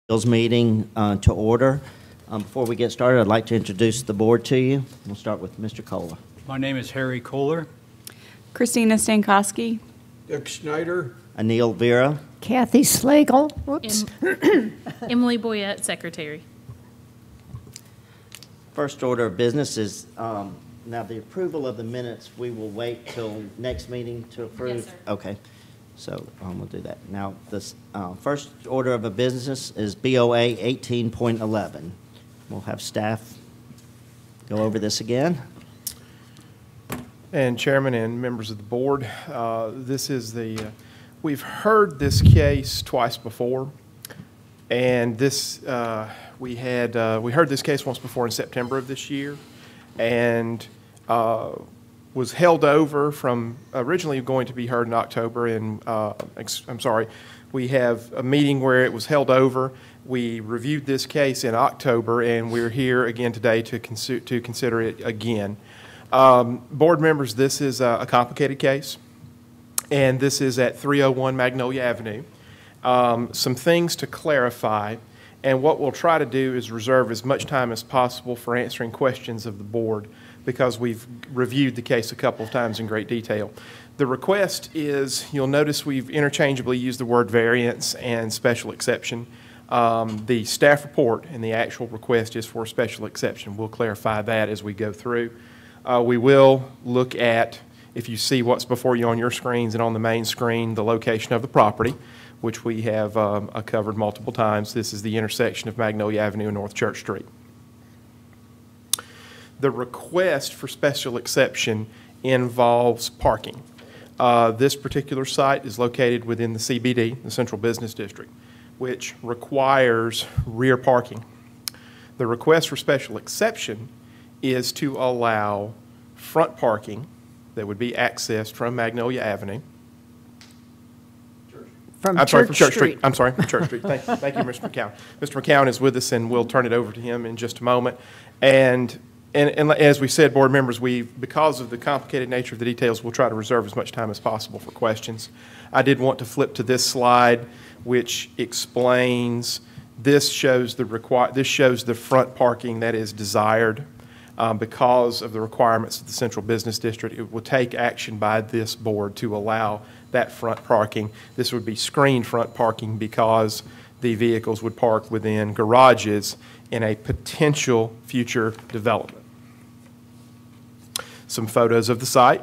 Meeting to order. Before we get started, I'd like to introduce the board to you. We'll start with Mr. Kohler. My name is Harry Kohler. Christina Stankowski. Dick Schneider. Anil Vera. Kathy Slagle. Whoops. Emily Boyette, Secretary. First order of business is now the approval of the minutes. We will wait till next meeting to approve. Yes, sir. Okay. So we'll do that. Now, this first order of a business is BOA 18.11. We'll have staff go over this again. And Chairman and members of the board, this is we've heard this case twice before, and this we heard this case once before in September of this year, and was held over from originally going to be heard in October. And I'm sorry, we have a meeting where it was held over. We reviewed this case in October, and we're here again today to consider it again. Board members, this is a complicated case, and this is at 301 Magnolia Avenue. Some things to clarify, and what we'll try to do is reserve as much time as possible for answering questions of the board, because we've reviewed the case a couple of times in great detail. The request is, you'll notice we've interchangeably used the word variance and special exception. The staff report and the actual request is for a special exception. We'll clarify that as we go through. We will look at, if you see what's before you on your screens and on the main screen, the location of the property, which we have covered multiple times. This is the intersection of Magnolia Avenue and North Church Street. The request for special exception involves parking. This particular site is located within the CBD, the Central Business District, which requires rear parking. The request for special exception is to allow front parking that would be accessed from Magnolia Avenue. From Church Street. I'm sorry, from Church Street. Thank you, Mr. McCown. Mr. McCown is with us, and we'll turn it over to him in just a moment. And as we said, board members, because of the complicated nature of the details, we'll try to reserve as much time as possible for questions. I did want to flip to this slide, which explains, this shows the front parking that is desired because of the requirements of the Central Business District. It will take action by this board to allow that front parking. This would be screened front parking because the vehicles would park within garages in a potential future development. Some photos of the site.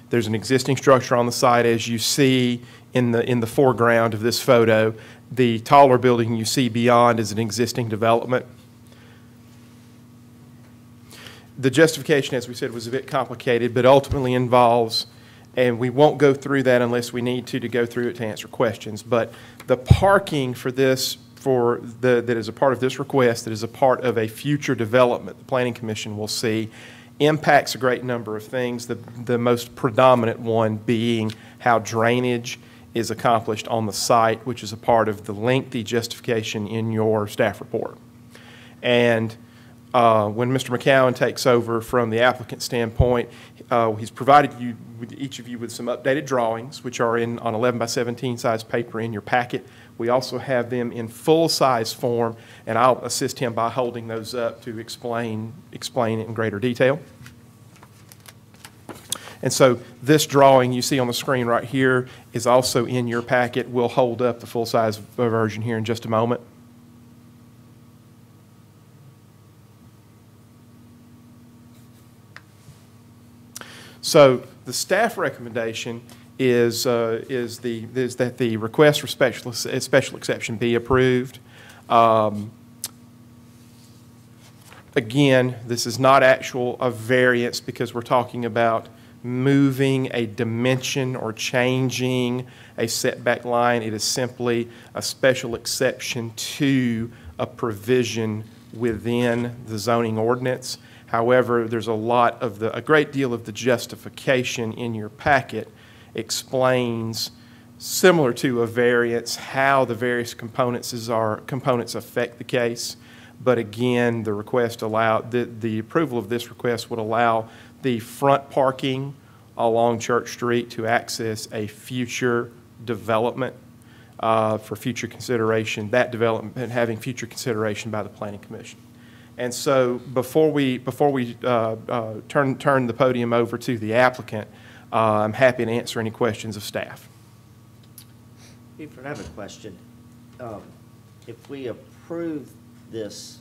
There's an existing structure on the site, as you see in the foreground of this photo. The taller building you see beyond is an existing development. The justification, as we said, was a bit complicated, but ultimately involves, and we won't go through that unless we need to go through it to answer questions, but the parking for this, that is a part of this request, that is a part of a future development the Planning Commission will see, impacts a great number of things, the most predominant one being how drainage is accomplished on the site, which is a part of the lengthy justification in your staff report. And when Mr. McCowan takes over from the applicant standpoint, he's provided each of you with some updated drawings, which are on 11 by 17 size paper in your packet. We also have them in full size form, and I'll assist him by holding those up to explain it in greater detail. And so this drawing you see on the screen right here is also in your packet. We'll hold up the full size version here in just a moment. So the staff recommendation is that the request for special exception be approved. Again, this is not a variance, because we're talking about moving a dimension or changing a setback line. It is simply a special exception to a provision within the zoning ordinance. However, there's a great deal of the justification in your packet explains, similar to a variance, how the various components affect the case. But again, the approval of this request would allow the front parking along Church Street to access a future development. for future consideration, that development having future consideration by the Planning Commission. And so before we turn the podium over to the applicant, I'm happy to answer any questions of staff. Buford, I have a question. If we approve this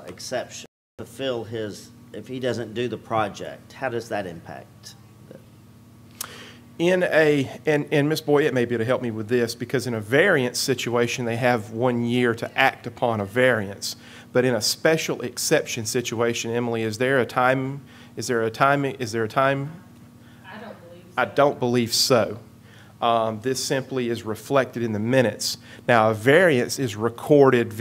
exception, fulfill his, if he doesn't do the project, how does that impact? And Ms. Boyette may be able to help me with this, because in a variance situation, they have 1 year to act upon a variance. But in a special exception situation, Emily, is there a time? I don't believe so. I don't believe so. This simply is reflected in the minutes. Now, a variance is recorded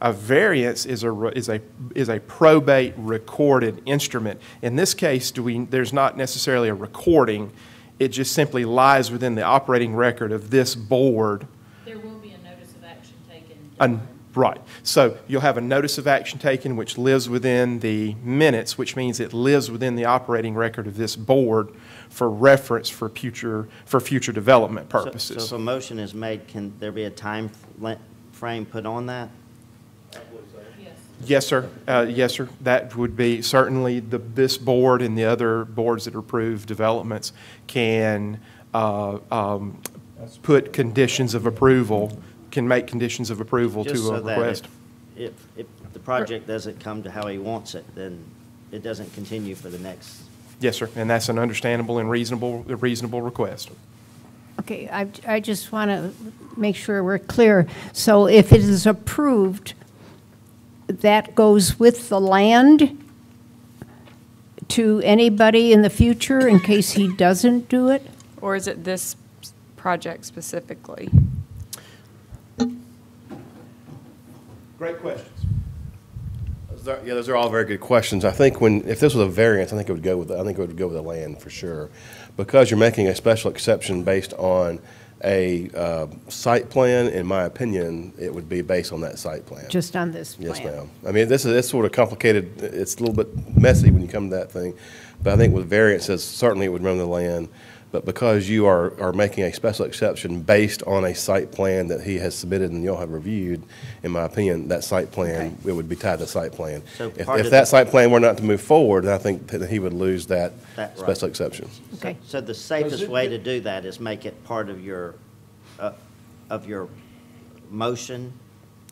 a variance is a probate recorded instrument. In this case, there's not necessarily a recording. It just simply lies within the operating record of this board. There will be a notice of action taken. Right. So you'll have a notice of action taken which lives within the minutes, which means it lives within the operating record of this board for reference for future development purposes. So if a motion is made, can there be a time frame put on that? Yes. Yes, sir. Yes, sir. That would be certainly this board and the other boards that approve developments can put conditions of approval, can make conditions of approval Just to so a that request. if the project doesn't come to how he wants it, then it doesn't continue for the next. Yes, sir. And that's an understandable and reasonable request. Okay, I just want to make sure we're clear. So if it is approved, that goes with the land to anybody in the future in case he doesn't do it? Or is it this project specifically? Great questions. Yeah, those are all very good questions. I think if this was a variance, I think it would go with the land for sure, because you're making a special exception based on a site plan. In my opinion, it would be based on that site plan. Just on this plan? Yes, ma'am. I mean, it's sort of complicated. It's a little bit messy when you come to that thing, but I think with variances, certainly it would run the land. But because you are making a special exception based on a site plan that he has submitted and you'll have reviewed, in my opinion, that site plan, it would be tied to the site plan. So If that site plan were not to move forward, then I think that he would lose that Right. special exception. Okay. So the safest way to do that is make it part of your motion?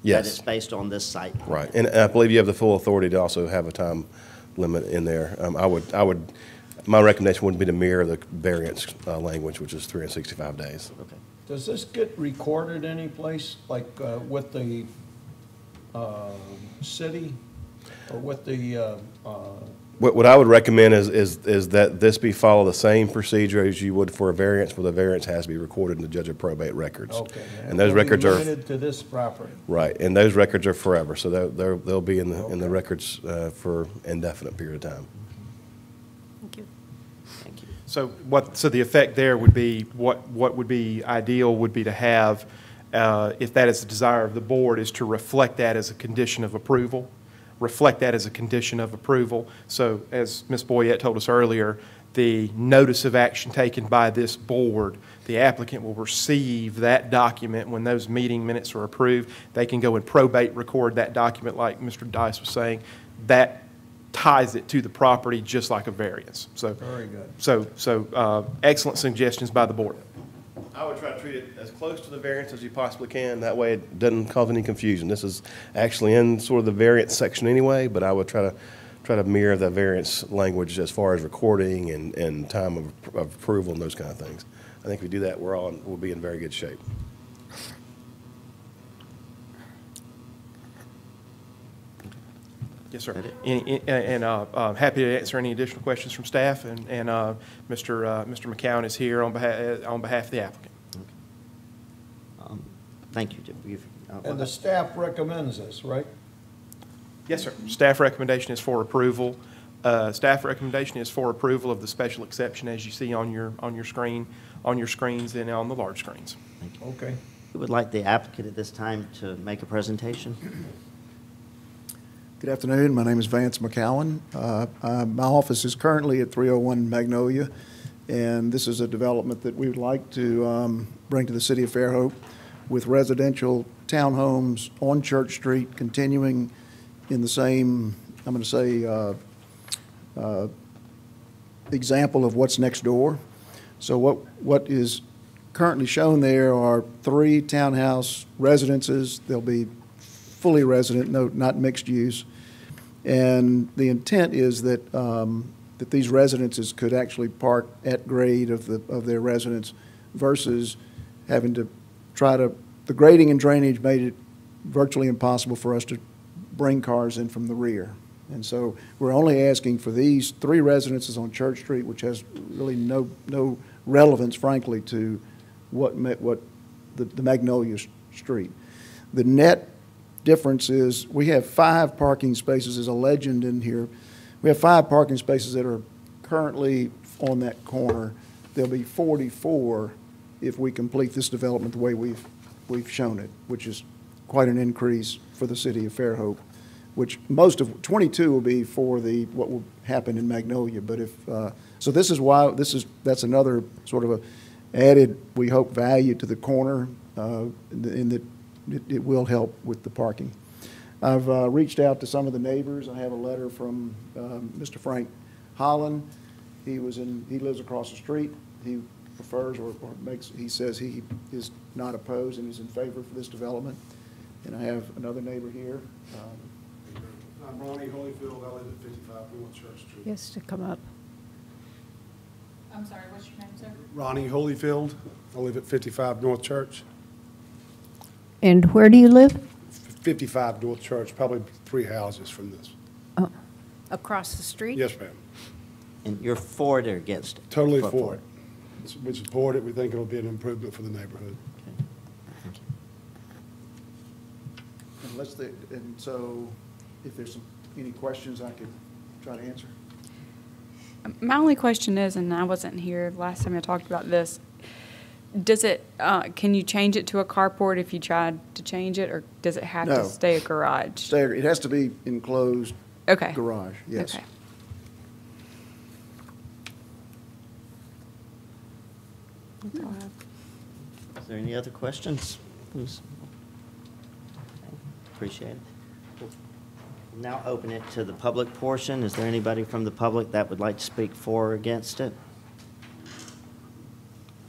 Yes. That it's based on this site? plan. Right. And I believe you have the full authority to also have a time limit in there. My recommendation would be to mirror the variance language, which is 365 days. Okay. Does this get recorded any place, like with the city or with the? What I would recommend is that this be follow the same procedure as you would for a variance, where the variance has to be recorded in the judge of probate records. Okay. And those it'll be records are limited to this property. right, and those records are forever, so they'll be in the records for indefinite period of time. Thank you. Thank you. So the effect there would be, what would be ideal would be to have, if that is the desire of the board, is to reflect that as a condition of approval. So as Ms. Boyette told us earlier, the notice of action taken by this board, the applicant will receive that document when those meeting minutes are approved. They can go and probate record that document like Mr. Dice was saying. That ties it to the property just like a variance. So, Very good. So excellent suggestions by the board. I would try to treat it as close to the variance as you possibly can. That way it doesn't cause any confusion. This is actually in sort of the variance section anyway, but I would try to mirror the variance language as far as recording and time of approval and those kind of things. I think if we do that, we'll be in very good shape. Yes, sir. And I'm happy to answer any additional questions from staff. And Mr. McCown is here on behalf of the applicant. Thank you. And the staff recommends this, right? Yes, sir. Staff recommendation is for approval. Staff recommendation is for approval of the special exception as you see on your screens and on the large screens. Okay. We would like the applicant at this time to make a presentation. Good afternoon. My name is Vance McCowan. My office is currently at 301 Magnolia, And this is a development that we would like to bring to the city of Fairhope with residential townhomes on Church Street, continuing in the same, I'm going to say, example of what's next door. So what is currently shown there are 3 townhouse residences. They'll be fully resident, not mixed use. And the intent is that that these residences could actually park at grade of their residence versus having to the grading and drainage made it virtually impossible for us to bring cars in from the rear. And so we're only asking for these 3 residences on Church Street, which has really no relevance, frankly, to what the Magnolia Street. The net difference is we have 5 parking spaces. There's a legend in here. We have 5 parking spaces that are currently on that corner. There'll be 44 if we complete this development the way we've shown it, which is quite an increase for the city of Fairhope, which most of 22 will be for what will happen in Magnolia. But so this is why that's another sort of a added, we hope, value to the corner in that it will help with the parking. I've reached out to some of the neighbors. I have a letter from Mr. Frank Holland. He lives across the street. He prefers he says he is not opposed and is in favor for this development. And I have another neighbor here. I'm Ronnie Holyfield. I live at 55 North Church Street. Yes, to come up. I'm sorry, what's your name, sir? Ronnie Holyfield. I live at 55 North Church. And where do you live? 55 North Church, probably 3 houses from this. Oh, across the street? Yes, ma'am. And you're for it or against it? Totally for it. We support it. We think it'll be an improvement for the neighborhood. And so if there's any questions I could try to answer. My only question is, and I wasn't here last time I talked about this, can you change it to a carport if you tried to change it, or does it have to No. stay a garage? It has to be enclosed Okay. garage, yes. Okay. That's all I have. Is there any other questions? Please. Okay, appreciate it. We'll now open it to the public portion. Is there anybody from the public that would like to speak for or against it?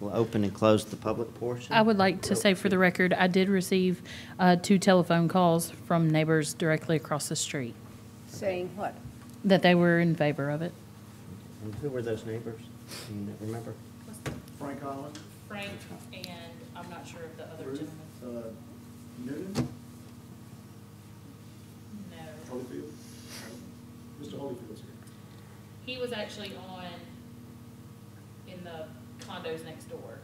We'll open and close the public portion. I would like to say for the record, I did receive 2 telephone calls from neighbors directly across the street, Saying what? that they were in favor of it. And who were those neighbors? Do you remember? Frank Holland? Frank, and I'm not sure of the other Ruth, gentleman. Newton? No. Holyfield? Mr. Holyfield's here. He was actually in the condos next door.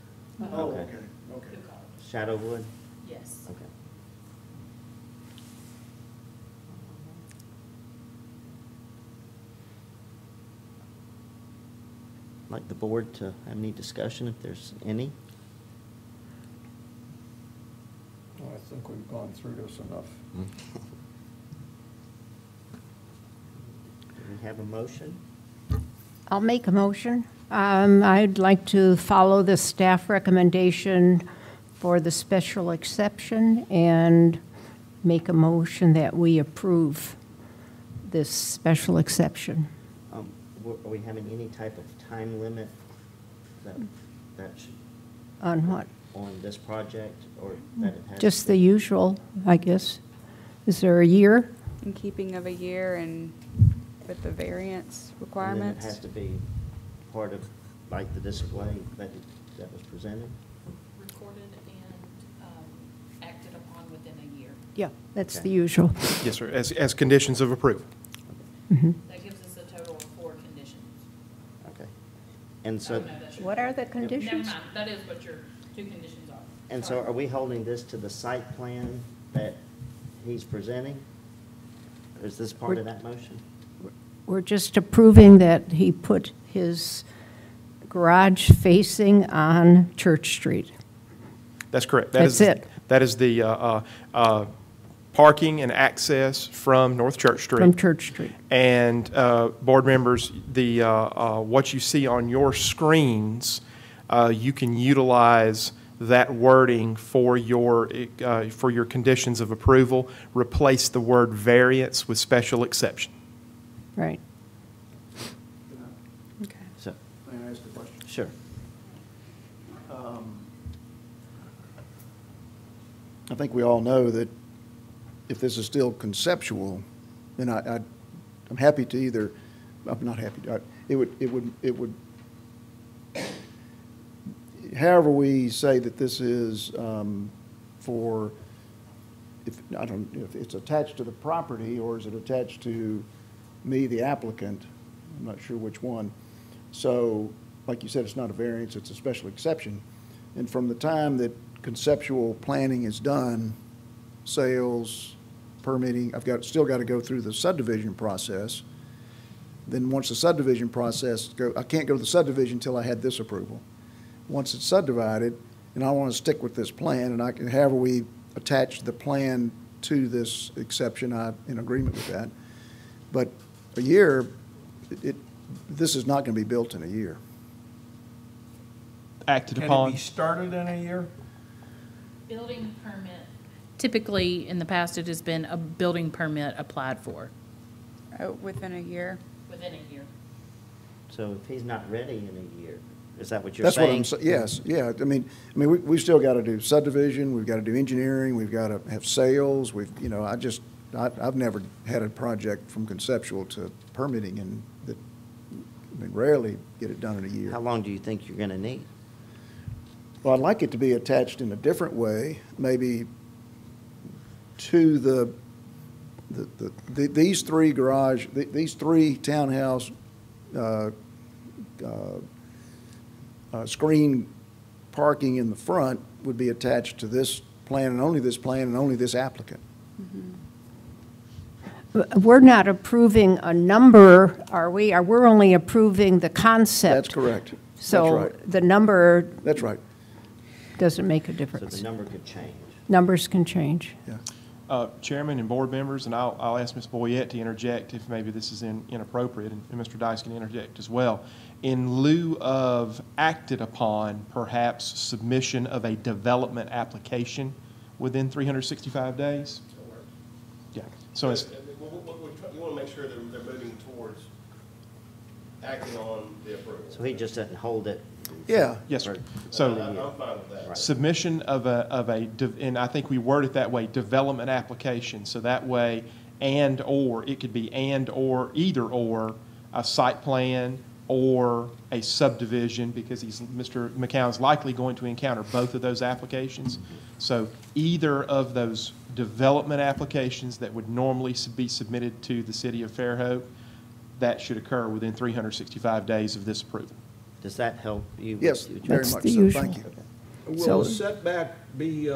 Oh, Okay. okay. Who called? Shadowwood? Yes. Okay. Like the board to have any discussion, if there's any? I think we've gone through this enough. Do we have a motion? I'll make a motion. I'd like to follow the staff recommendation for the special exception and make a motion that we approve this special exception. Are we having any type of time limit that should, On what? on this project, or that it has? Just the usual, I guess. Is there a year? In keeping of a year and with the variance And requirements? then it has to be part of, like, the display that was presented? Recorded and acted upon within a year. Yeah, that's Okay. the usual. Yes, sir, as conditions of approval. That gives us a total of 4 conditions. Okay. And Oh, so, no, that should- What are the Never conditions? mind, that is what your 2 conditions are. and so are we holding this to the site plan that he's presenting? Or is this part of that motion? We're just approving that he put his garage facing on Church Street. That's correct. That's it. That is the parking and access from North Church Street. From Church Street. And board members, the what you see on your screens, you can utilize that wording for your conditions of approval. Replace the word variance with special exception. Right. Okay. So, May I ask a question? sure. I think we all know that if this is still conceptual, then I'm happy to either, I'm not happy, it would, however we say that this is for, I don't know if it's attached to the property or is it attached to me, the applicant, I'm not sure which one. So, like you said, it's not a variance, it's a special exception. And from the time that conceptual planning is done, sales, permitting, still got to go through the subdivision process. Then once the subdivision process I can't go to the subdivision until I had this approval. Once it's subdivided, and I want to stick with this plan, and however we attach the plan to this exception, I'm in agreement with that. But a year, this is not going to be built in a year. Acted Can it upon. be started in a year? Building permit. Typically, in the past, it has been a building permit applied for Within a year. within a year. So if he's not ready in a year, is that what you're That's what saying? I'm saying, yes, yeah. I mean, we've still got to do subdivision, we've got to do engineering, we've got to have sales, I've never had a project from conceptual to permitting and rarely get it done in a year. How long do you think you're going to need? Well, I'd like it to be attached in a different way, maybe to these three these three townhouse screen parking in the front would be attached to this plan and only this plan and only this applicant. We're not approving a number, are we? We're only approving the concept. That's correct. That's So right. the number That's right. doesn't make a So difference. the number could change. Numbers can change. Yeah. Chairman and board members, and I'll ask Ms. Boyette to interject if maybe this is inappropriate, and Mr. Dice can interject as well. In lieu of acted upon, perhaps submission of a development application within 365 days? Yeah, so it's, You want to make sure that they're moving towards acting on the approval. So he just doesn't hold it. Yeah. yes, sir. for So. the year. I'm fine with that. Right. Submission of and I think we word it that way, development application. So that way, and/or, it could be and/or, either/or, a site plan or a subdivision, because Mr. McCown's likely going to encounter both of those applications. So either of those development applications that would normally be submitted to the city of Fairhope, that should occur within 365 days of this approval. Does that help you? Yes, with- very That's much the so. usual. Thank you. Will So- the setback be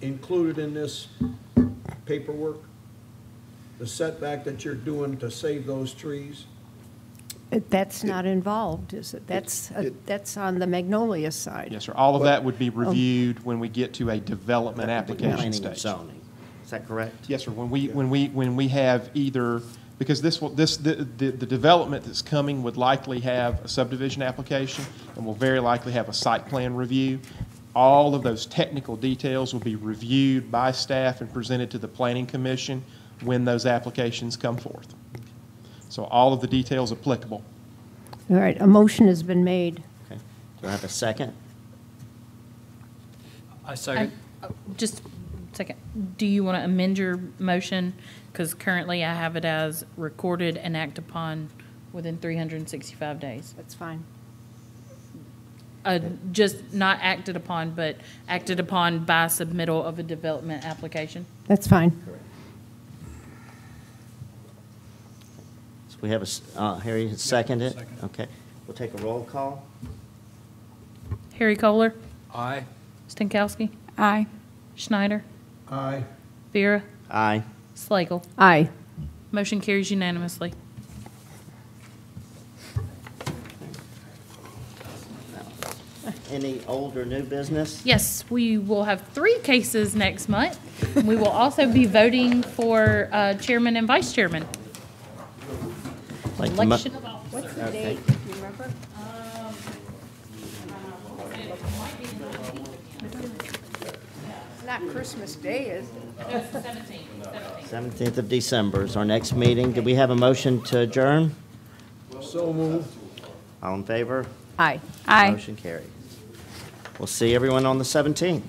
included in this paperwork? The setback that you're doing to save those trees? That's not involved, is it? That's on the Magnolia side. Yes, sir. All of that would be reviewed when we get to a development application Planning and stage. zoning. Is that correct? Yes, sir. When we have either, because the development that's coming would likely have a subdivision application and will very likely have a site plan review. All of those technical details will be reviewed by staff and presented to the Planning Commission when those applications come forth. So all of the details applicable. All right, a motion has been made. Okay. Do I have a second? I second. Just a second. Do you want to amend your motion? Because currently I have it as recorded and act upon within 365 days. That's fine. Just not acted upon, but acted upon by submittal of a development application. That's fine. So we have Harry has seconded it? second. Okay. We'll take a roll call. Harry Kohler, Aye. Stankowski, Aye. Schneider, Aye. Vera, Aye. Slagle. Aye. Motion carries unanimously. Any old or new business? Yes, we will have 3 cases next month. We will also be voting for chairman and vice chairman. Like the mo- Election of officers. What's the Okay. date, do you remember? It's not Christmas Day, is it? 17th of December is our next meeting. Do we have a motion to adjourn? So moved. All in favor? Aye. Aye. Motion carries. We'll see everyone on the 17th.